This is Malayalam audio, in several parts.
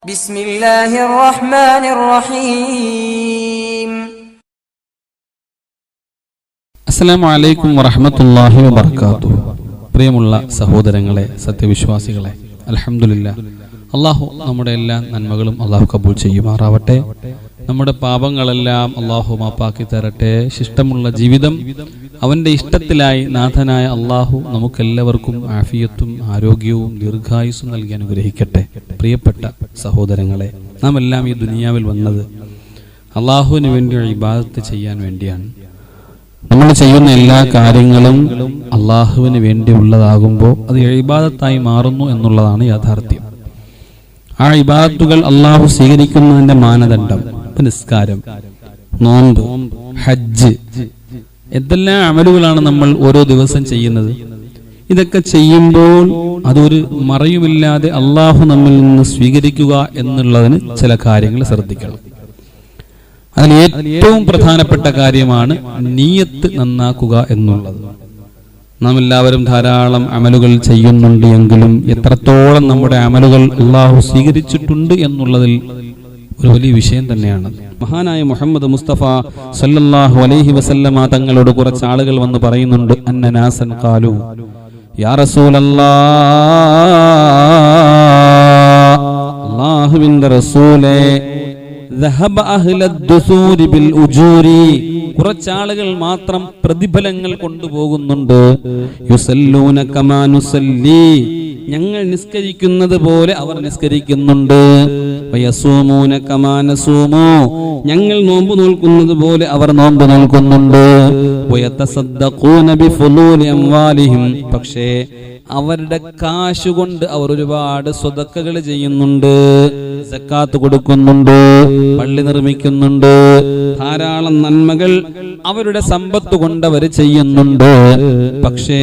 بسم الله الرحمن الرحيم. അസ്സലാമു അലൈക്കും വറഹ്മത്തുള്ളാഹി വബറകാതുഹു. പ്രിയമുള്ള സഹോദരങ്ങളെ, സത്യവിശ്വാസികളെ, അൽഹംദുലില്ലാഹ്, അല്ലാഹു നമ്മുടെ എല്ലാ നന്മകളും അല്ലാഹു കബൂൽ ചെയ്യുമാറാവട്ടെ. നമ്മുടെ പാപങ്ങളെല്ലാം അല്ലാഹു മാപ്പാക്കി തരട്ടെ. ശിഷ്ടമുള്ള ജീവിതം അവന്റെ ഇഷ്ടത്തിലായി നാഥനായ അല്ലാഹു നമുക്കെല്ലാവർക്കും ആഫിയത്തും ആരോഗ്യവും ദീർഘായുസ്സും നൽകി അനുഗ്രഹിക്കട്ടെ. പ്രിയപ്പെട്ട സഹോദരങ്ങളെ, നാം എല്ലാം ഈ ദുനിയാവിൽ വന്നത് അല്ലാഹുവിന് വേണ്ടി ഇബാദത്ത് ചെയ്യാൻ വേണ്ടിയാണ്. നമ്മൾ ചെയ്യുന്ന എല്ലാ കാര്യങ്ങളും അള്ളാഹുവിന് വേണ്ടിയുള്ളതാകുമ്പോൾ അത് ഇബാദത്തായി മാറുന്നു എന്നുള്ളതാണ് യാഥാർത്ഥ്യം. ആ ഇബാദത്തുകൾ അള്ളാഹു സ്വീകരിക്കുന്നതിന്റെ മാനദണ്ഡം നിസ്കാരം, നോമ്പ്, ഹജ്ജ്, എന്തെല്ലാം അമലുകളാണ് നമ്മൾ ഓരോ ദിവസം ചെയ്യുന്നത്. ഇതൊക്കെ ചെയ്യുമ്പോൾ അതൊരു മറയുമില്ലാതെ അള്ളാഹു നമ്മിൽ നിന്ന് സ്വീകരിക്കുക എന്നുള്ളതിന് ചില കാര്യങ്ങൾ ശ്രദ്ധിക്കണം. അതിൽ ഏറ്റവും പ്രധാനപ്പെട്ട കാര്യമാണ് നിയ്യത്ത് നന്നാക്കുക എന്നുള്ളത്. നാം എല്ലാവരും ധാരാളം അമലുകൾ ചെയ്യുന്നുണ്ട് എങ്കിലും എത്രത്തോളം നമ്മുടെ അമലുകൾ അള്ളാഹു സ്വീകരിച്ചിട്ടുണ്ട് എന്നുള്ളതിൽ ഒരു വലിയ വിഷയം തന്നെയാണ്. മഹാനായ മുഹമ്മദ് മുസ്തഫ സല്ലല്ലാഹു അലൈഹി വസല്ലമ തങ്ങളോട് കുറച്ച് ആളുകൾ വന്ന് പറയുന്നുണ്ട്, അന്നനാസൻ ഖാലു യാ റസൂലല്ലാഹ്, അല്ലാഹുവിന്റെ റസൂലേ, കുറച്ചാളുകൾ മാത്രം പ്രതിഫലങ്ങൾ കൊണ്ടുപോകുന്നുണ്ട്. ഞങ്ങൾ നിസ്കരിക്കുന്നത് പോലെ അവർ നിസ്കരിക്കുന്നുണ്ട്. ഞങ്ങൾ നോമ്പ് നോൽക്കുന്നത് പോലെ അവർ നോമ്പ് നോൽക്കുന്നുണ്ട്. പക്ഷേ അവരുടെ കാശുകൊണ്ട് അവർ ഒരുപാട് സ്വതക്കകൾ ചെയ്യുന്നുണ്ട്, സക്കാത്ത് കൊടുക്കുന്നുണ്ട്, പള്ളി നിർമ്മിക്കുന്നുണ്ട്, ധാരാളം നന്മകൾ അവരുടെ സമ്പത്ത് കൊണ്ട് അവർ ചെയ്യുന്നുണ്ട്. പക്ഷേ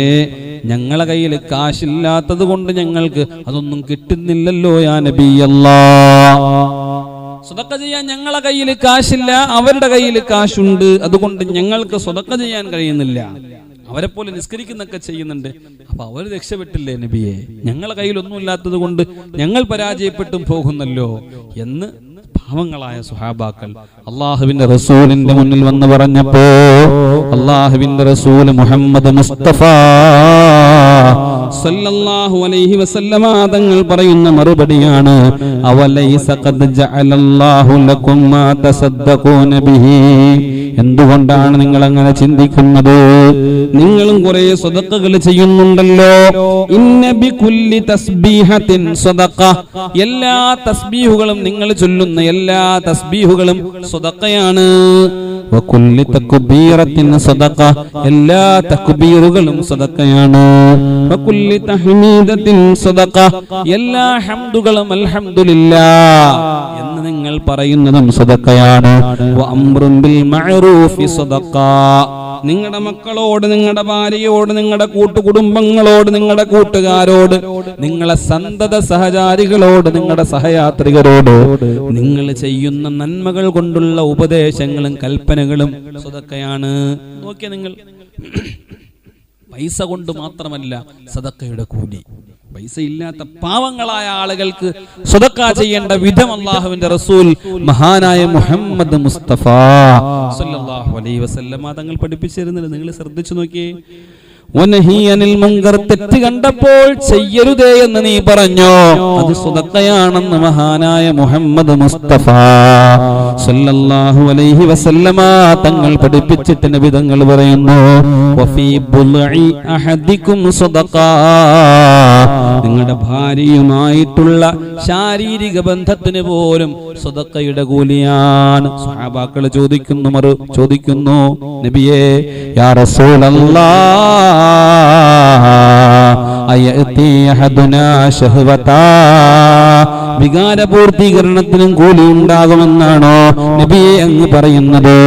ഞങ്ങളെ കയ്യിൽ കാശില്ലാത്തത് കൊണ്ട് ഞങ്ങൾക്ക് അതൊന്നും കിട്ടുന്നില്ലല്ലോ യാ നബിയല്ലാഹ്. സ്വതക്ക ചെയ്യാൻ ഞങ്ങളെ കയ്യിൽ കാശില്ല, അവരുടെ കയ്യിൽ കാശുണ്ട്, അതുകൊണ്ട് ഞങ്ങൾക്ക് സ്വതക്ക ചെയ്യാൻ കഴിയുന്നില്ല. അവരെ പോലെ നിസ്കരിക്കുന്നൊക്കെ ചെയ്യുന്നുണ്ട്, അപ്പൊ അവർ രക്ഷപ്പെട്ടില്ലേ നബിയെ? ഞങ്ങളെ കയ്യിലൊന്നും ഇല്ലാത്തത് കൊണ്ട് ഞങ്ങൾ പരാജയപ്പെട്ടും പോകുന്നല്ലോ എന്ന് പാവങ്ങളായ സുഹാബാക്കൾ അള്ളാഹുവിന്റെ റസൂലിന്റെ മുന്നിൽ വന്ന് പറഞ്ഞപ്പോ അള്ളാഹുവിന്റെ റസൂൽ മുഹമ്മദ് മുസ്തഫ സല്ലല്ലാഹു അലൈഹി വസല്ലമ തങ്ങൾ പറയുന്ന മറുപടിയാണ്, അവലൈസ ഖദ് ജഅലല്ലാഹു ലക്കും മാ തസദ്ദഖൂന ബിഹി. എന്തുകൊണ്ടാണ് നിങ്ങൾ അങ്ങനെ ചിന്തിക്കുന്നത്? നിങ്ങളും കുറെ സ്വതക്കകൾ ചെയ്യുന്നുണ്ടല്ലോ. ഇന്ന ബികുല്ലി തസ്ബീഹത്തിൻ സ്വതഖ, എല്ലാ തസ്ബീഹുകളും നിങ്ങൾ ചൊല്ലുന്ന എല്ലാ തസ്ബീഹുകളും സ്വതക്കയാണ്. വകുല്ലി തക്ബീറത്തിൻ സ്വതഖ, എല്ലാ തക്ബീറുകളും സ്വതക്കയാണ്. വകുല്ലി തഹ്മീദത്തിൻ സ്വതഖ, എല്ലാ ഹംദുകളും അൽഹംദുലില്ലാഹ് എന്ന് നിങ്ങൾ പറയുന്നതും സ്വതക്കയാണ്. വഅംറുൻ ബിൽ മഅറൂഫി സ്വതഖ, നിങ്ങളുടെ മക്കളോട്, നിങ്ങളുടെ ഭാര്യയോട്, നിങ്ങളുടെ കൂട്ടുകുടുംബങ്ങളോട്, നിങ്ങളുടെ കൂട്ടുകാരോട്, നിങ്ങളെ സന്തത സഹചാരികളോട്, നിങ്ങളുടെ സഹയാത്രികരോട് നിങ്ങൾ ചെയ്യുന്ന നന്മകൾ കൊണ്ടുള്ള ഉപദേശങ്ങളും കൽപ്പനകളും സദഖയാണ്. നോക്കിയ നിങ്ങൾ, പൈസ കൊണ്ട് മാത്രമല്ല സദഖയുടെ കൂലി. പൈസ ഇല്ലാത്ത പാവങ്ങളായ ആളുകൾക്ക് സദഖ ചെയ്യേണ്ട വിധം അല്ലാഹുവിന്റെ റസൂൽ മഹാനായ മുഹമ്മദ് മുസ്തഫ സല്ലല്ലാഹു അലൈഹി വസല്ലമ തങ്ങൾ പഠിപ്പിച്ചിരുന്നില്ല. നിങ്ങൾ ശ്രദ്ധിച്ചു നോക്കിയേ. വനഹിയനിൽ മുൻകർ, തെറ്റ് കണ്ടപ്പോൾ ചെയ്യരുതേ എന്ന് നീ പറഞ്ഞോ, അത് സദഖയാണെന്ന് മഹാനായ മുഹമ്മദ് മുസ്തഫ സല്ലല്ലാഹു അലൈഹി വസല്ലമ തങ്ങൾ പഠിപ്പിച്ചിട്ട് നബി തങ്ങൾ പറയുന്നു, വഫീ ബുൽഇ അഹദികും സദഖ, നിങ്ങളുടെ ഭാര്യയുമായിട്ടുള്ള ശാരീരിക ബന്ധത്തിന് പോലും സദഖയുടെ കൂലിയാണ്. സ്വഹാബാക്കൾ ചോദിക്കുന്നു നബിയേ, യാ റസൂലല്ലാഹ്, അയഅതി അഹദുനാ ശഹവതാ, വികാരപൂർത്തീകരണത്തിനും കൂലി ഉണ്ടാകുമെന്നാണോ നബിയെ അങ്ങ് പറയുന്നത്?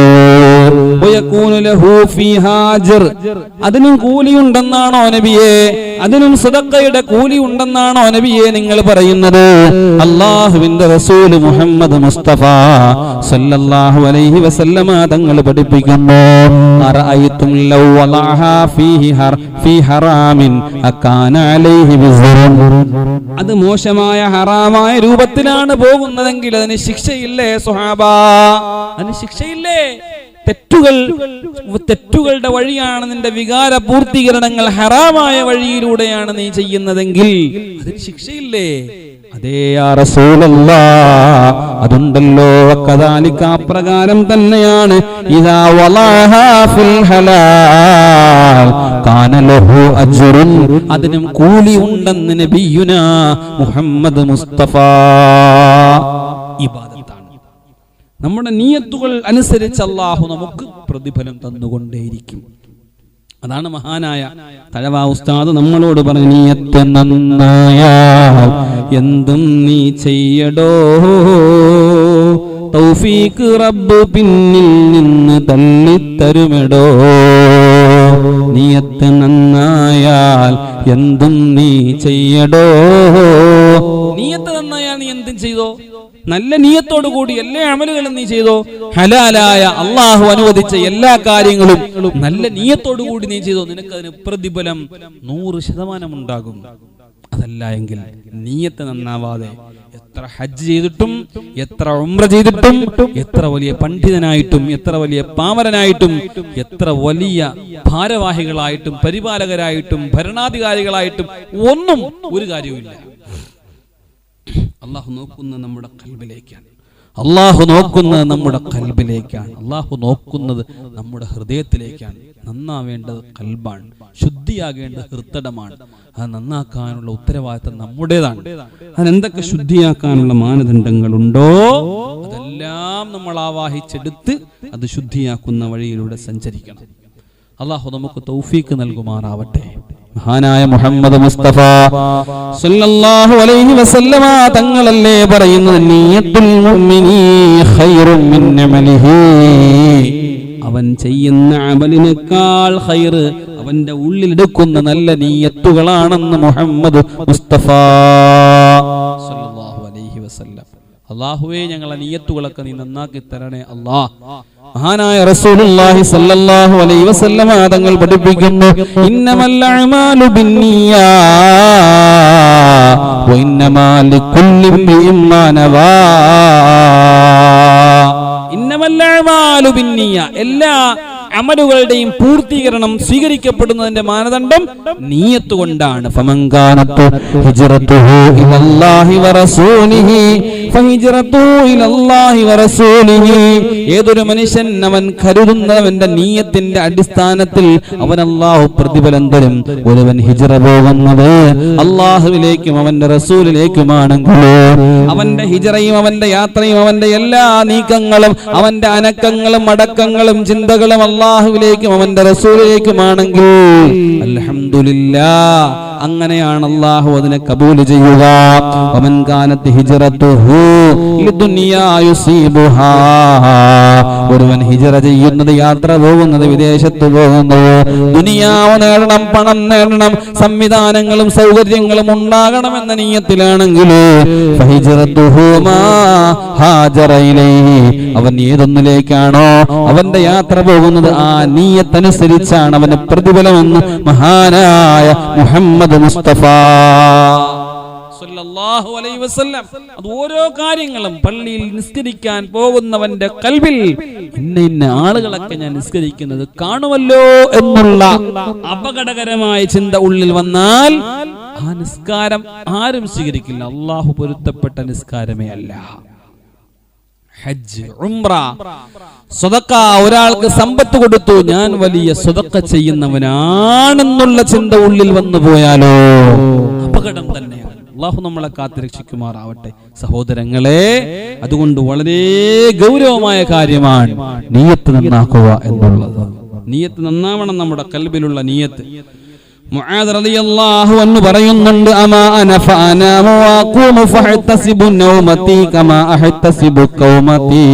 അതിനും കൂലിയുണ്ടെന്നാണോ നബിയെ? അതിനും സദഖയുടെ കൂലി ഉണ്ടെന്നാണോ നബിയെ നിങ്ങൾ പറയുന്നത്? അല്ലാഹുവിന്റെ റസൂൽ മുഹമ്മദ് മുസ്തഫ സല്ലല്ലാഹു അലൈഹി വസല്ലമ തങ്ങൾ പഠിപ്പിക്കുന്നു, അറഅയ്തും ലൗ വലഅഹാ ഫീ ഹറാമിൻ അകാന കാന അലൈഹി വിസ്റുൻ. അത് മോശമായ ഹറാമായ രൂപത്തിലാണ് പോകുന്നതെങ്കിൽ അതിന് ശിക്ഷയില്ലേ സ്വഹാബ? അതിന് ശിക്ഷയില്ലേ? തെറ്റുകളുടെ വഴിയാണ് നിന്റെ വികാര പൂർത്തീകരണങ്ങൾ, ഹറാമായ വഴിയിലൂടെയാണ് നീ ചെയ്യുന്നതെങ്കിൽ അതിന് ശിക്ഷയില്ലേ? അതേ യാ റസൂലല്ലാഹ്, അതുണ്ടല്ലോ. കദാലിക, അപ്രകാരം തന്നെയാണ്. ഇദാ വലഹാ ഫിൽ ഹലാൽ കാന ലഹു അജ്റുൻ, അതിനും കൂലി ഉണ്ടെന്ന് നബിയുനാ മുഹമ്മദ് മുസ്തഫ. ഇബാദത്താണ്. നമ്മുടെ നിയത്തുകൾ അനുസരിച്ച് അല്ലാഹു നമുക്ക് പ്രതിഫലം തന്നുകൊണ്ടേയിരിക്കും. അതാണ് മഹാനായ തഴവ ഉസ്താദ് നമ്മളോട് പറഞ്ഞു, നിയത്ത് നന്നായാൽ എന്തും നീ ചെയ്യടോ, തൗഫീഖ് റബ്ബ് പിന്നിൽ നിന്ന് തള്ളിത്തരുമെടോ. നിയത്ത് നന്നായാൽ എന്തും നീ ചെയ്യടോ. നിയത്ത് നന്നായാൽ നീ എന്തും ചെയ്തോ, നല്ല നിയത്തോടു കൂടി എല്ലാ അമലുകളും നീ ചെയ്തോ. ഹലാലായ അള്ളാഹു അനുവദിച്ച എല്ലാ കാര്യങ്ങളും നല്ല നിയത്തോടു കൂടി നീ ചെയ്തോ, നിനക്കതിന് പ്രതിഫലം 100% ഉണ്ടാകും. അതല്ല എങ്കിൽ നിയത്ത് നന്നാവാതെ എത്ര ഹജ്ജ് ചെയ്തിട്ടും, എത്ര ഉംറ ചെയ്തിട്ടും, എത്ര വലിയ പണ്ഡിതനായിട്ടും, എത്ര വലിയ പാമരനായിട്ടും, എത്ര വലിയ ഭാരവാഹികളായിട്ടും, പരിപാലകരായിട്ടും, ഭരണാധികാരികളായിട്ടും ഒന്നും ഒരു കാര്യവുമില്ല. അള്ളാഹു നോക്കുന്നത് നമ്മുടെ ഖൽബിലേക്കാണ്. അള്ളാഹു നോക്കുന്നത് നമ്മുടെ ഖൽബിലേക്കാണ്. അള്ളാഹു നോക്കുന്നത് നമ്മുടെ ഹൃദയത്തിലേക്കാണ്. നന്നാവേണ്ടത് ഖൽബാണ്, ശുദ്ധിയാകേണ്ടത് ഹൃദയമാണ്. അത് നന്നാക്കാനുള്ള ഉത്തരവാദിത്തം നമ്മുടേതാണ്. അതിനെന്തൊക്കെ ശുദ്ധിയാക്കാനുള്ള മാനദണ്ഡങ്ങളുണ്ടോ അതെല്ലാം നമ്മൾ ആവാഹിച്ചെടുത്ത് അത് ശുദ്ധിയാക്കുന്ന വഴിയിലൂടെ സഞ്ചരിക്കണം. അള്ളാഹു നമുക്ക് തൗഫീക്ക് നൽകുമാറാവട്ടെ. മഹാനായ മുഹമ്മദ് മുസ്തഫ സല്ലല്ലാഹു അലൈഹി വസല്ലമ തങ്ങളല്ലേ പറയുന്നത്, നിയത്തുൽ മുഅ്മിനി ഖൈറും മിൻ അമലിഹി, അവൻ ചെയ്യുന്ന അമലിനേക്കാൾ ഖൈർ അവന്റെ ഉള്ളിലെടുക്കുന്ന നല്ല നിയത്തുകളാണെന്ന് മുഹമ്മദ് മുസ്തഫ സല്ലല്ലാഹു അലൈഹി വസല്ലം. അല്ലാഹുവേ, ഞങ്ങളെ നിയത്തുകളൊക്കെ നീ നന്നാക്കി തരണേ അല്ലാഹ്. മഹാനായ റസൂലുള്ളാഹി സ്വല്ലല്ലാഹു അലൈഹി വസല്ലം തങ്ങൾ പഠിപ്പിക്കുന്നു, ഇന്നമൽ അഅമാലു ബിന്നിയാ വ ഇന്നമാ ലികുല്ലി ഇംറിഇൻ മാ നവാ. ഇന്നമൽ അഅമാലു ബിന്നിയാ, എല്ലാ അമലുകളുടെയും പൂർത്തീകരണം സ്വീകരിക്കപ്പെടുന്നതിന്റെ മാനദണ്ഡം നിയ്യത്ത് കൊണ്ടാണ്. ഫമൻ കാനത് ഹിജ്റതുഹു ഇലല്ലാഹി വറസൂലിഹി ഫഹിജ്റതുഹു ഇലല്ലാഹി വറസൂലിഹി. ഏതൊരു മനുഷ്യൻ അവൻ കരുതുന്നവന്റെ നിയ്യത്തിന്റെ അടിസ്ഥാനത്തിൽ അവൻ അല്ലാഹു പ്രതിഫലം തരും. ഒരുവൻ ഹിജ്റ പോകുന്നത് അല്ലാഹുവിലേക്കും അവന്റെ റസൂലിലേക്കുമാണെങ്കിൽ അവന്റെ ഹിജ്റയും അവന്റെ യാത്രയും അവന്റെ എല്ലാ നീക്കങ്ങളും അവന്റെ അനക്കങ്ങളും അടക്കങ്ങളും ചിന്തകളും അല്ലാഹുവിലേക്കും അവന്റെ റസൂലിലേക്കുമാണെങ്കിൽ അൽഹംദുലില്ലാഹ്, അങ്ങനെയാണ് അല്ലാഹു അതിനെ കബൂൽ ചെയ്യുക. വമൻ കാനത് ഹിജ്റതുഹു ലിദുനിയാ യുസീബുഹാ, ഒരുവൻ ഹിജ്റ ചെയ്യുന്നത്, യാത്ര പോകുന്നത്, വിദേശത്ത് പോകുന്നത് ദുനിയാവ് നേടണം, പണം നേടണം, സംവിധാനങ്ങളും സൗകര്യങ്ങളും ഉണ്ടാകണമെന്ന നിയ്യത്തിലാണെങ്കിൽ ഫഹിജ്റതുഹു മാ ഹാജറ ഇലൈഹി, അവൻ ഏതൊന്നിലേക്കാണോ അവന്റെ യാത്ര പോകുന്നത് ആ നിയ്യത്തനുസരിച്ചാണ് അവന് പ്രതിഫലമെന്ന് മഹാനായ മുഹമ്മദ് മുസ്തഫ സല്ലല്ലാഹു അലൈഹി വസല്ലം. അത് ഓരോ കാര്യങ്ങളും പള്ളിയിൽ നിസ്കരിക്കാൻ പോകുന്നവന്റെ കൽബിൽ ഇന്ന ആളുകളൊക്കെ ഞാൻ നിസ്കരിക്കുന്നത് കാണുമല്ലോ എന്നുള്ള അപകടകരമായ ചിന്ത ഉള്ളിൽ വന്നാൽ ആ നിസ്കാരം ആരും സ്വീകരിക്കില്ല. അല്ലാഹു പൊരുത്തപ്പെട്ട നിസ്കാരമേ അല്ല. ഹജ്ജ്, ഉംറ, സ്വതക്ക, ഒരാൾക്ക് സമ്പത്ത് കൊടുത്തു, ഞാൻ വലിയ സ്വതക്ക ചെയ്യുന്നവനാണെന്നുള്ള ചിന്ത ഉള്ളിൽ വന്നു പോയാലോ അപകടം തന്നെയാണ്. അല്ലാഹു നമ്മളെ കാത്തുരക്ഷിക്കുമാറാവട്ടെ. സഹോദരങ്ങളെ, അതുകൊണ്ട് വളരെ ഗൗരവമായ കാര്യമാണ് നിയ്യത്ത് നന്നാക്കുക എന്നുള്ളത്. നിയ്യത്ത് നന്നാവണം, നമ്മുടെ കൽബിലുള്ള നിയ്യത്ത്. മുആദ് റളിയല്ലാഹു അൻഹു പറയുന്നുണ്ട്, അമാ അന ഫഅനാമു വഅഖൂമു ഫഅഹ്തസിബു നൗമതി കമാ അഹ്തസിബു ഖൗമതി.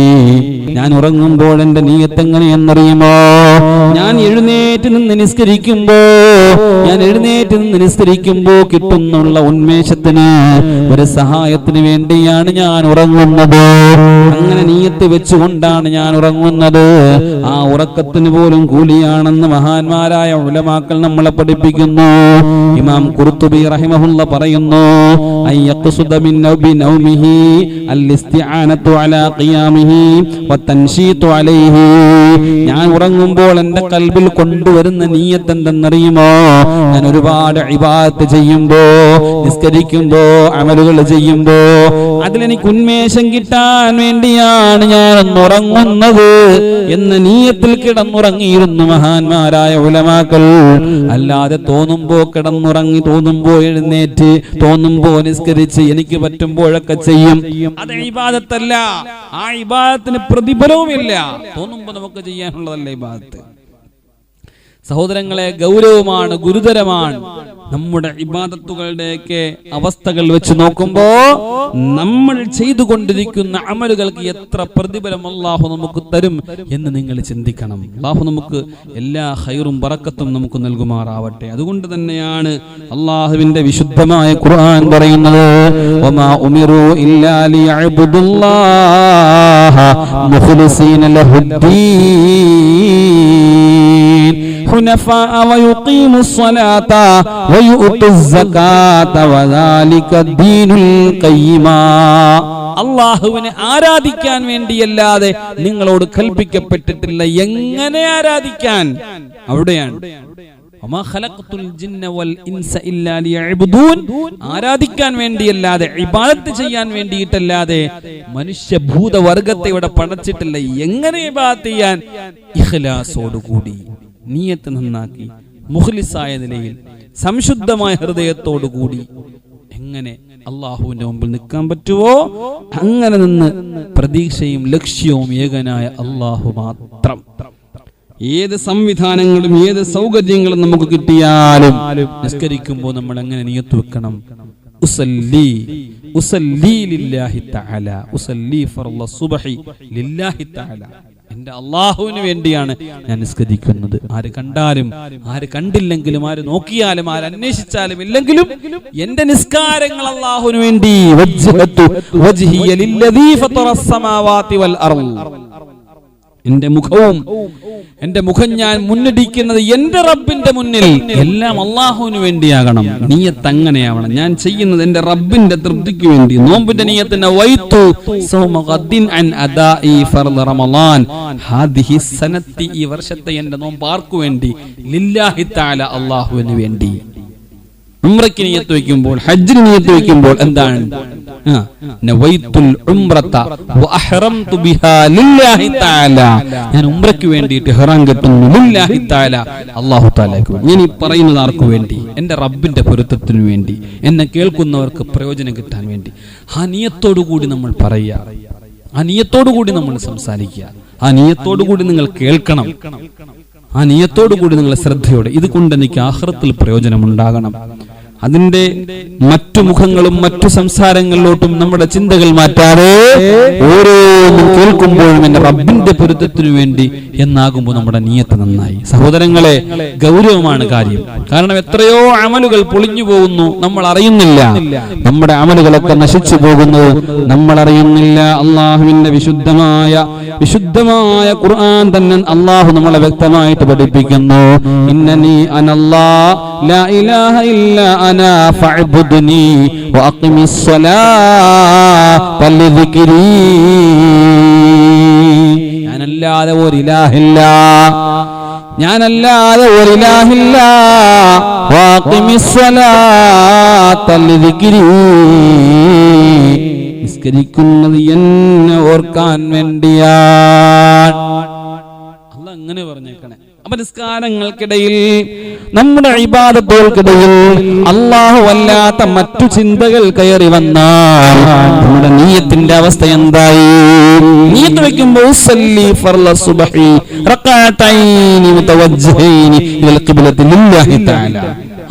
ഞാൻ ഉറങ്ങുമ്പോൾ എന്റെ നിയ്യത്ത് എങ്ങനെയെന്നറിയുമോ? ഞാൻ എഴുന്നേറ്റ് നിന്ന് നിസ്കരിക്കുമ്പോ കിട്ടുന്നുള്ള ഉന്മേഷത്തിന്, ഒരു സഹായത്തിന് വേണ്ടിയാണ് ഞാൻ ഉറങ്ങുന്നത്. അങ്ങനെ നിയ്യത്ത് വെച്ചുകൊണ്ടാണ് ഞാൻ ഉറങ്ങുന്നത്. ആ ഉറക്കത്തിന് പോലും കൂലിയാണെന്ന് മഹാന്മാരായ ഉലമാക്കൾ നമ്മളെ പഠിപ്പിക്കുന്നു. പറയുന്നു. ഇമാം ഖുർത്തുബി റഹിമഹുല്ല പറയുന്നു, അയ്യഖ്സുദ മിൻ നൗമിഹി അൽ-ഇസ്തിആനതു അലാ ഖിയാമിഹി വതൻശീതു അലൈഹി. ഞാൻ ഉറങ്ങുമ്പോൾ എന്റെ കൽബിൽ കൊണ്ടുവരുന്ന നിയ്യത്ത് എന്തെന്നറിയുമോ? ഞാൻ ഒരുപാട് ഇബാദത്ത് ചെയ്യുമ്പോ, നിസ്കരിക്കുമ്പോ, അമലുകൾ ചെയ്യുമ്പോ അതിലെനിക്ക് ഉന്മേഷം കിട്ടാൻ വേണ്ടിയാണ് ഞാൻ ഉറങ്ങുന്നത് എന്ന നിയ്യത്തിൽ കിടന്നുറങ്ങിയിരുന്നു മഹാന്മാരായ ഉലമാക്കൾ. അല്ലാതെ തോന്നുമ്പോ കിടന്നുറങ്ങി, തോന്നുമ്പോ എഴുന്നേറ്റ്, തോന്നുമ്പോ നിസ്കരിച്ച്, എനിക്ക് പറ്റുമ്പോഴൊക്കെ ചെയ്യും, അത് ഇബാദത്തല്ല. ആ ഇബാദത്തിന് പ്രതിഫലവുമില്ല. തോന്നുമ്പോ നമുക്ക് ചെയ്യാനുള്ളതല്ല ഇബാദത്ത്. സഹോദരങ്ങളെ, ഗൗരവമാണ്, ഗുരുതരമാണ്. നമ്മുടെ ഇബാദത്തുകളുടെയൊക്കെ അവസ്ഥകൾ വെച്ച് നോക്കുമ്പോ നമ്മൾ ചെയ്തുകൊണ്ടിരിക്കുന്ന അമലുകൾക്ക് എത്ര പ്രതിഫലം അല്ലാഹു നമുക്ക് തരും എന്ന് നിങ്ങൾ ചിന്തിക്കണം. അല്ലാഹു നമുക്ക് എല്ലാ ഖൈറും ബറക്കത്തും നമുക്ക് നൽകുമാറാവട്ടെ. അതുകൊണ്ട് തന്നെയാണ് അല്ലാഹുവിന്റെ വിശുദ്ധമായ ഖുർആൻ പറയുന്നത്, വമാ ഉമിറു ഇല്ലാ ലിയഅബ്ദുല്ലാഹ മുഖ്ലിസീന ലഹുദ്ദീൻ حنفاء ويقيموا الصلاة ويؤتوا الزكاة وذلك الدين القيم. അള്ളാഹുവിനെ ആരാധിക്കാൻ വേണ്ടിയല്ലാതെ നിങ്ങളോട് കൽപ്പിക്കപ്പെട്ടിട്ടില്ല. എങ്ങനെ ആരാധിക്കാൻ? അവിടെയാണ് ആരാധിക്കാൻ വേണ്ടിയല്ലാതെ, ഇബാദത്ത് ചെയ്യാൻ വേണ്ടിയിട്ടല്ലാതെ മനുഷ്യഭൂതവർഗത്തെ ഇവിടെ പടച്ചിട്ടില്ല. എങ്ങനെ ഇബാദത്ത് ചെയ്യാൻ? ഇഖ്ലാസോടുകൂടി, നിയ്യത്ത് നന്നാക്കി, മുഖ്ലിസായ നിലയിൽ, സംശുദ്ധമായ ഹൃദയത്തോടുകൂടി എങ്ങനെ അള്ളാഹുവിന്റെ മുമ്പിൽ നിൽക്കാൻ പറ്റുമോ അങ്ങനെ നിന്ന് പ്രതീക്ഷയും ലക്ഷ്യവും ഏകനായ അള്ളാഹു മാത്രം. ഏത് സംവിധാനങ്ങളും ഏത് സൗകര്യങ്ങളും നമുക്ക് കിട്ടിയാലും നിസ്കരിക്കുമ്പോൾ നമ്മൾ എങ്ങനെ നിയ്യത്ത് വെക്കണം? ഉസല്ലി ലില്ലാഹി തആല, ഉസല്ലി ഫർള സുബ്ഹി ലില്ലാഹി തആല. എന്റെ അള്ളാഹുവിന് വേണ്ടിയാണ് ഞാൻ നിസ്കരിക്കുന്നത്. ആര് കണ്ടാലും, ആര് കണ്ടില്ലെങ്കിലും, ആര് നോക്കിയാലും, ആര് അന്വേഷിച്ചാലും ഇല്ലെങ്കിലും എന്റെ നിസ്കാരങ്ങൾ അള്ളാഹുവിന് വേണ്ടി. വജ്ഹതു വജ്ഹിയ ലില്ലദീ ഫതറസ് സമാവാതി വൽ അർള്. എന്റെ മുഖം ഞാൻ മുന്നിടിക്കുന്നത് എന്റെ റബ്ബിന്റെ മുന്നിൽ. എല്ലാം അള്ളാഹുവിന് വേണ്ടിയാകണം. നിയ്യത്ത് അങ്ങനെയാവണം. ഞാൻ ചെയ്യുന്നത് എന്റെ റബ്ബിന്റെ തൃപ്തിക്ക് വേണ്ടി. നോമ്പിന്റെ നിയ്യത്തിന് വൈതു സൗമ ഗദ്ദിൻ അൻ അദാഇ ഫർള് റമളാൻ ഹാദിഹി സനത്തി, ഈ വർഷത്തെ എന്റെ നോമ്പ് ആർക്കു വേണ്ടി? ലില്ലാഹി തആല, അള്ളാഹുവിന് വേണ്ടി. ഉംറയ്ക്ക് നിയ്യത്ത് വെക്കുമ്പോൾ, ഹജ്ജിന് നിയ്യത്ത് വെക്കുമ്പോൾ എന്താണ്? നവൈതുൽ ഉംറത വഅഹറംതു ബിഹാ ലില്ലാഹി തആല. ഞാൻ ഉംറയ്ക്ക് വേണ്ടിയിട്ട് ഇഹ്റാം കെട്ടുന്നു ലില്ലാഹി തആല, അല്ലാഹു തആലയ്ക്ക് വേണ്ടി. ഞാൻ ഈ പറയുന്നത് ആർക്കു വേണ്ടി? എൻ്റെ റബ്ബിന്റെ പൊരുത്തത്തിനു വേണ്ടി, എന്നെ കേൾക്കുന്നവർക്ക് പ്രയോജനം കിട്ടാൻ വേണ്ടി. ആ നിയ്യത്തോടു കൂടി നമ്മൾ പറയുക, ആ നിയ്യത്തോടു കൂടി നമ്മൾ സംസാരിക്കുക, ആ നിയ്യത്തോടു കൂടി നിങ്ങൾ കേൾക്കണം, ആ നിയ്യത്തോടു കൂടി നിങ്ങൾ ശ്രദ്ധയോടെ. ഇതുകൊണ്ട് എനിക്ക് ആഖിറത്തിൽ പ്രയോജനം ഉണ്ടാകണം. അതിന്റെ മറ്റു മുഖങ്ങളും മറ്റു സംസാരങ്ങളിലോട്ടും നമ്മുടെ ചിന്തകൾ മാറ്റാതെ ഓരോന്നും കേൾക്കുമ്പോഴും എന്റെ റബ്ബിന്റെ പൊരുത്തത്തിനു വേണ്ടി എന്നാകുമ്പോൾ നമ്മുടെ നിയ്യത്ത് നന്നായി. സഹോദരങ്ങളെ, ഗൗരവമാണ് കാര്യം. കാരണം എത്രയോ അമലുകൾ പൊളിഞ്ഞു പോകുന്നു, നമ്മൾ അറിയുന്നില്ല. നമ്മുടെ അമലുകളൊക്കെ നശിച്ചു പോകുന്നത് നമ്മൾ അറിയുന്നില്ല. അള്ളാഹുവിന്റെ വിശുദ്ധമായ ഖുർആൻ തന്നെ അള്ളാഹു നമ്മളെ വ്യക്തമായിട്ട് പഠിപ്പിക്കുന്നു. ഇന്നനി അനല്ലാഹ് ലാ ഇലാഹ ഇല്ലാ അനാ ഫഅബ്ദുനി വഅഖിമിസ് സ്വലാത്ത ലിദിക്രി. ഞാനല്ലാതെ ഒരിലാഹില്ല, ഞാനല്ലാതെ ഒരിലാഹില്ല. വഅഖിമിസ് സ്വലാത്ത ലിദിക്രി, നിസ്കരിക്കുന്നത് എന്നെ ഓർക്കാൻ വേണ്ടിയാണ്. അല്ലാഹ് അങ്ങനെ പറഞ്ഞേക്കണേ. അപ്പൊ നിസ്കാരങ്ങൾക്കിടയിൽ, നമ്മുടെ ഇബാദത്തുകൾക്കിടയിൽ അല്ലാഹു അല്ലാത്ത മറ്റു ചിന്തകൾ കയറി വന്നാൽ നമ്മുടെ നിയ്യത്തിന്റെ അവസ്ഥ എന്തായി? നിയ്യത്ത് വെക്കുമ്പോൾ ഉസല്ലി ഫർള സുബ്ഹി റകഅതൈനി മുതവജ്ജിഹൈനി ഇലൽ ഖിബ്ലത്തി ലില്ലാഹി തആല,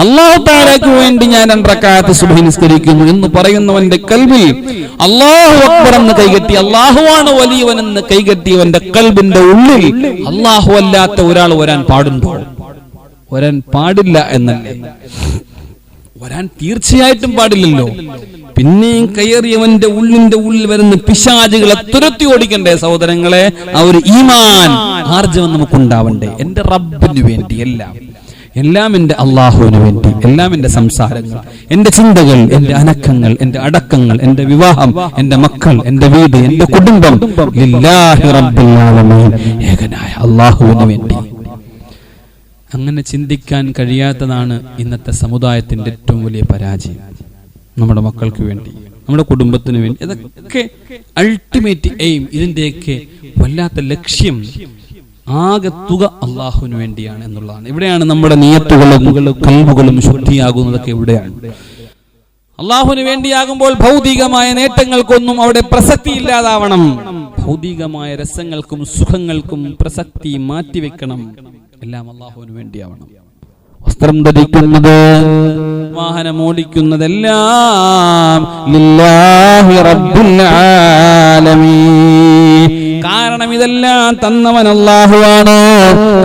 അല്ലാഹു തആലയ്ക്ക് വേണ്ടി ഞാൻ 2 റക്അത്ത് സുബ്ഹി നിസ്കരിക്കുന്നു എന്ന് പറയുന്നവന്റെ കൽബിൽ അല്ലാഹു അക്ബർ എന്ന് കൈകെട്ടി, അല്ലാഹുവാണ് വലിയവൻ എന്ന് കൈകെട്ടിയവന്റെ കൽബിന്റെ ഉള്ളിൽ അല്ലാഹു അല്ലാത്ത ഒരാൾ വരാൻ പാടുണ്ടോ? വരാൻ പാടില്ല എന്നല്ലേ? വരാൻ തീർച്ചയായിട്ടും പാടില്ലല്ലോ. പിന്നെയും കയറിയവന്റെ ഉള്ളിന്റെ ഉള്ളിൽ വരുന്ന പിശാചുകളെ തുരത്തി ഓടിക്കണ്ടേ സഹോദരങ്ങളെ? ആ ഒരു ഈമാൻ ആർജവം നമുക്കുണ്ടാവണ്ടേ? എന്റെ റബ്ബിന് വേണ്ടിയല്ല, എല്ലാം എൻ്റെ അള്ളാഹുവിന് വേണ്ടി, എല്ലാം എൻ്റെ സംസാരങ്ങൾ, എൻ്റെ ചിന്തകൾ, എൻ്റെ അനക്കങ്ങൾ, എൻ്റെ അടക്കങ്ങൾ, എൻ്റെ വിവാഹം, എൻ്റെ മക്കൾ, എൻ്റെ വീട്, എൻ്റെ കുടുംബം ലില്ലാഹി റബ്ബിൽ ആലമീൻ, ഏകനായ അള്ളാഹുവിന് വേണ്ടി. അങ്ങനെ ചിന്തിക്കാൻ കഴിയാത്തതാണ് ഇന്നത്തെ സമുദായത്തിന്റെ ഏറ്റവും വലിയ പരാജയം. നമ്മുടെ മക്കൾക്ക് വേണ്ടി, നമ്മുടെ കുടുംബത്തിന് വേണ്ടി, ഇതൊക്കെ അൾട്ടിമേറ്റ് എയിം, ഇതിന്റെയൊക്കെ വല്ലാത്ത ലക്ഷ്യം, ആകെ തുക അള്ളാഹുവിന് വേണ്ടിയാണ് എന്നുള്ളതാണ്. ഇവിടെയാണ് നമ്മുടെ നിയത്തുകളും കൽബുകളും ശുദ്ധിയാകുന്നതൊക്കെ ഇവിടെയാണ്. അള്ളാഹുവിന് വേണ്ടിയാകുമ്പോൾ ഭൗതികമായ നേട്ടങ്ങൾക്കൊന്നും അവിടെ പ്രസക്തി ഇല്ലാതാവണം. ഭൗതികമായ രസങ്ങൾക്കും സുഖങ്ങൾക്കും പ്രസക്തി മാറ്റിവെക്കണം. എല്ലാം അള്ളാഹുവിന് വേണ്ടിയാവണം. വസ്ത്രം ധരിക്കുന്നത്, വാഹനം ഓടിക്കുന്നതെല്ലാം ലില്ലാഹി റബ്ബിൽ ആലമീൻ. കാരണം ഇതെല്ലാം തന്നവൻ അല്ലാഹുവാണ്.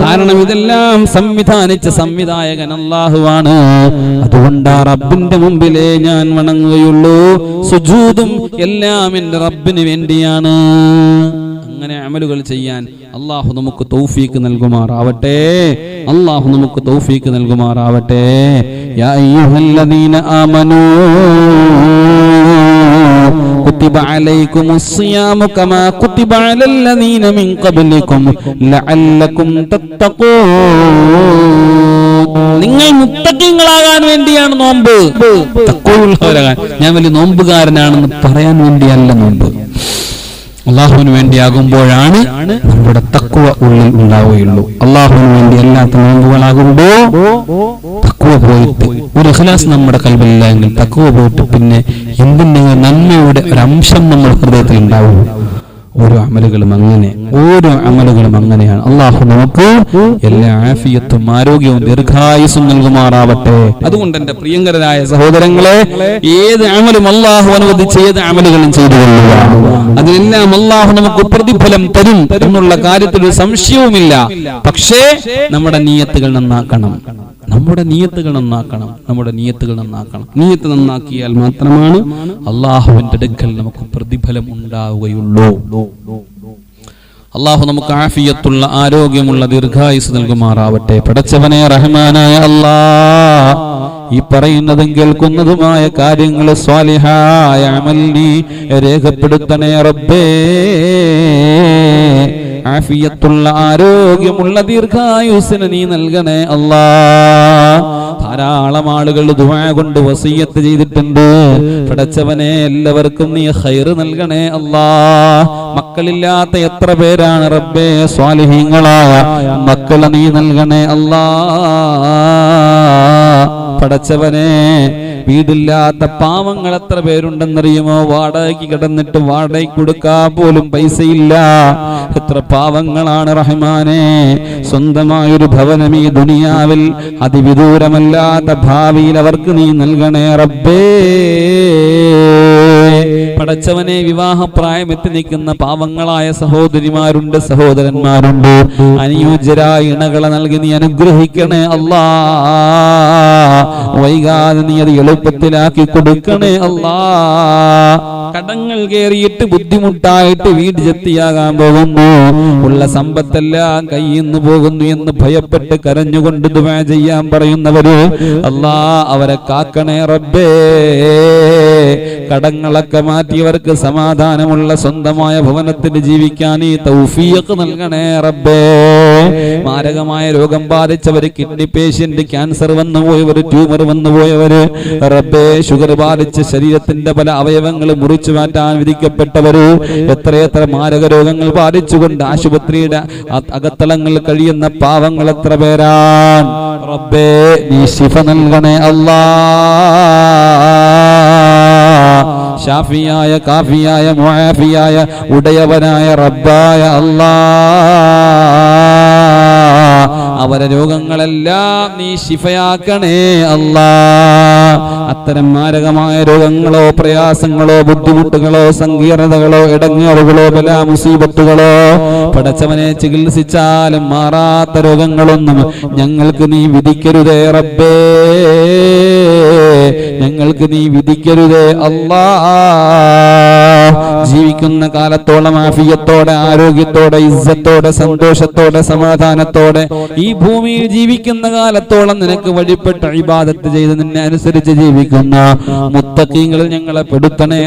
കാരണം ഇതെല്ലാം സംവിധാനിച്ച സംവിധായകൻ അല്ലാഹുവാണ്. അതുകൊണ്ട് ആ റബ്ബിന്റെ മുമ്പിലേ ഞാൻ വണങ്ങുകയുള്ളൂ. സുജൂദും എല്ലാം എൻ്റെ റബ്ബിന് വേണ്ടിയാണ്. അങ്ങനെ അമലുകൾ ചെയ്യാൻ അല്ലാഹു നമുക്ക് തൗഫീക്ക് നൽകുമാറാവട്ടെ. അല്ലാഹു നമുക്ക് തൗഫീക്ക് നൽകുമാറാവട്ടെ. യാ അയ്യുഹല്ലദീന ആമനൂ കുതിബ അലൈക്കുമുസ് സിയാമു കമാ കുതിബ അലല്ലദീന മിൻ ഖബ്ലികും ലഅല്ലകും തത്തഖൂൻ. നിങ്ങൾ മുത്തഖീങ്ങളാകാൻ വേണ്ടിയാണ് നോമ്പ്. തഖ്വയുള്ളവരാകാൻ. ഞാൻ വലിയ നോമ്പുകാരനാണെന്ന് പറയാൻ വേണ്ടിയല്ല നോമ്പ്. അള്ളാഹുവിന് വേണ്ടിയാകുമ്പോഴാണ് നമ്മുടെ തഖ്വ ഉള്ളിൽ ഉണ്ടാവുകയുള്ളൂ. അള്ളാഹുവിന് വേണ്ടി അല്ലാത്ത നോമ്പുകളാകുമ്പോ തഖ്വ പോയിട്ട് ഒരു ഇഖ്ലാസ് നമ്മുടെ കൽബിലില്ല എങ്കിൽ തഖ്വ പോയിട്ട് പിന്നെ എന്തിന്റെ നന്മയുടെ ഒരു അംശം നമ്മുടെ ഹൃദയത്തിൽ ഉണ്ടാവും. ഓരോ അമലുകളും അങ്ങനെയാണ്. അള്ളാഹു നമുക്ക് എല്ലാ ആഫിയത്തും ആരോഗ്യവും ദീർഘായുസ്സും നൽകുമാറാവട്ടെ. അതുകൊണ്ട് എന്റെ പ്രിയങ്കരായ സഹോദരങ്ങളെ, ഏത് അമലും അള്ളാഹു അനുവദിച്ച ഏത് അമലുകളും ചെയ്തു കൊള്ളുക. അതിനെല്ലാം അള്ളാഹു നമുക്ക് പ്രതിഫലം തരും എന്നുള്ള കാര്യത്തിൽ ഒരു സംശയവുമില്ല. പക്ഷേ നമ്മുടെ നിയ്യത്തുകൾ നന്നാക്കണം. നിയ്യത്ത് നന്നാക്കിയാൽ മാത്രമാണ് അള്ളാഹുവിന്റെ അടുക്കൽ നമുക്ക് പ്രതിഫലം ഉണ്ടാവുകയുള്ളൂ. അള്ളാഹു നമുക്ക് ആഫിയത്തുള്ള ആരോഗ്യമുള്ള ദീർഘായുസ് നൽകുമാറാവട്ടെ. പടച്ചവനെ റഹ്മാനായ അല്ലാഹ്, ഈ പറയുന്നതും കേൾക്കുന്നതുമായ കാര്യങ്ങൾ സ്വാലിഹായ അമൽ നീ രേഖപ്പെടുത്തണേ റബ്ബേ. ആഫിയത്തുള്ള ആരോഗ്യമുള്ള ദീർഘായുസ്സിന് നീ നൽകണേ അല്ലാഹ്. ധാരാളം ആളുകൾ ദുആ കൊണ്ട് വസിയ്യത്ത് ചെയ്തിട്ടുണ്ട്. പടച്ചവനെ എല്ലാവർക്കും നീ ഖൈർ നൽകണേ അല്ലാഹ്. മക്കളില്ലാത്ത എത്ര പേരാണ് റബ്ബേ, സ്വാലിഹീങ്ങളായ മക്കളെ നീ നൽകണേ അല്ലാഹ്. പടച്ചവനെ, വീടില്ലാത്ത പാവങ്ങൾ എത്ര പേരുണ്ടെന്നറിയുമോ? വാടകയ്ക്ക് കിടന്നിട്ട് വാടകയ്ക്ക് കൊടുക്കാൻ പോലും പൈസയില്ല. എത്ര പാവങ്ങളാണ് റഹ്മാനെ. സ്വന്തമായൊരു ഭവനം ഈ ദുനിയാവിൽ അതിവിദൂരമല്ലാത്ത ഭാവിയിൽ അവർക്ക് നീ നൽകണേ റബ്ബേ. പടച്ചവനെ, വിവാഹപ്രായം എത്തി നിൽക്കുന്ന പാവങ്ങളായ സഹോദരിമാരുണ്ട്, സഹോദരന്മാരുണ്ട്. അനുയോജ്യരായ ഇണകളെ നൽകി നീ അനുഗ്രഹിക്കണേ അല്ലാ. വൈകാതെ നീ അത് എളുപ്പത്തിലാക്കി കൊടുക്കണേ അല്ലാ. കടങ്ങൾ കയറിയിട്ട് ബുദ്ധിമുട്ടായിട്ട് വീട് ജപ്തിയാകാൻ പോകുന്നു, ഉള്ള സമ്പത്തെല്ലാം കയ്യിൽ നിന്ന് പോകുന്നു എന്ന് ഭയപ്പെട്ട് കരഞ്ഞുകൊണ്ട് ദുആ ചെയ്യാൻ പറയുന്നവര് അല്ലാ, അവരെ കാക്കണേ റബ്ബേ. കടങ്ങളൊക്കെ മാറ്റിയവർക്ക് സമാധാനമുള്ള സ്വന്തമായ ഭവനത്തിൽ ജീവിക്കാൻ ഈ തൗഫീഖ് നൽകണേ റബ്ബേ. മാരകമായ രോഗം ബാധിച്ചവര്, കിഡ്നി പേഷ്യന്റ്, ക്യാൻസർ വന്നുപോയവര്, ട്യൂമർ വന്നുപോയവര് റബ്ബേ, ഷുഗർ ബാധിച്ച് ശരീരത്തിന്റെ പല അവയവങ്ങൾ മുറിച്ചു മാറ്റാൻ വിധിക്കപ്പെട്ടവര്, എത്രയെത്ര മാരക രോഗങ്ങൾ ബാധിച്ചുകൊണ്ട് ആശുപത്രിയുടെ അകത്തളങ്ങളിൽ കഴിയുന്ന പാവങ്ങൾ എത്ര പേരാൻ റബ്ബേ. നീ ശിഫ നൽകണേ അല്ലാ. ഷാഫിയായ, കാഫിയായ, മുആഫിയായ, ഉടയവനായ റബ്ബായ അല്ലാ, അവരെ രോഗങ്ങളെല്ലാം നീ ശിഫയാക്കണേ അല്ലാ. അത്തരം മാരകമായ രോഗങ്ങളോ പ്രയാസങ്ങളോ ബുദ്ധിമുട്ടുകളോ സങ്കീർണതകളോ ഇടങ്ങേറുകളോ ബലാ മുസീബത്തുകളോ പടച്ചവനെ ചികിത്സിച്ചാലും മാറാത്ത രോഗങ്ങളൊന്നും ഞങ്ങൾക്ക് നീ വിധിക്കരുതേ റബ്ബേ. ഞങ്ങൾക്ക് നീ വിധിക്കരുതേ അല്ലാ. ജീവിക്കുന്ന കാലത്തോളം ആഫിയത്തോടെ, ആരോഗ്യത്തോടെ, ഇസ്സത്തോടെ, സന്തോഷത്തോടെ, സമാധാനത്തോടെ ഈ ഭൂമിയിൽ ജീവിക്കുന്ന കാലത്തോളം നിനക്ക് വഴിപ്പെട്ട് ഇബാദത്ത് ചെയ്ത് നിന്നെ അനുസരിച്ച് ജീവിക്കുന്ന മുത്തഖീങ്ങളിൽ ഞങ്ങളെ പെടുത്തണേ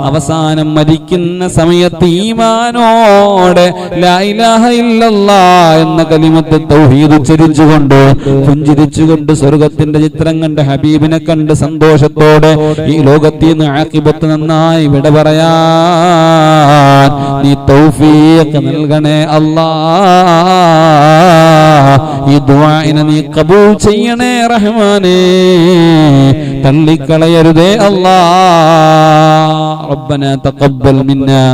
അവസാനം മരിക്കുന്ന സമയത്ത് ഈമാനോടെ ലാ ഇലാഹ ഇല്ലല്ലാഹ് എന്ന കലിമത്ത് തൗഹീദ് ഉച്ചരിച്ചുകൊണ്ട് പുഞ്ചിരിച്ചുകൊണ്ട് സ്വർഗത്തിന്റെ ചിത്രം കണ്ട് ഹബീബിനെ കണ്ട് സന്തോഷത്തോടെ ഈ ലോകത്തിൽ നിന്ന് ആഖിബത്ത് നന്നായി വിട പറയാൻ നീ തൗഫീഖ് നൽകണേ ഈ ദുആഇനെ നീ ഖബൂൽ ചെയ്യണേ റഹ്മാനേ, തള്ളിക്കളയരുതേ ربنا تقبل منا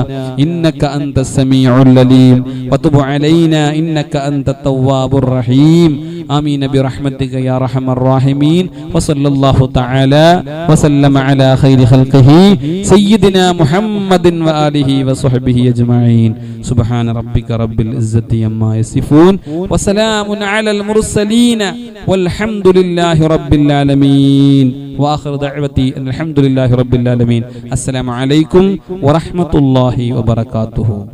إنك أنت السميع العليم وتب علينا إنك أنت التواب الرحيم آمين برحمتك يا أرحم الراحمين وصلى الله تعالى وسلم على خير خلقه سيدنا محمد وآله وصحبه أجمعين سبحان ربك رب العزة عما يصفون وسلام على المرسلين والحمد لله رب العالمين وآخر دعوتي أن الحمد لله رب العالمين. السلام عليكم ورحمة الله وبركاته.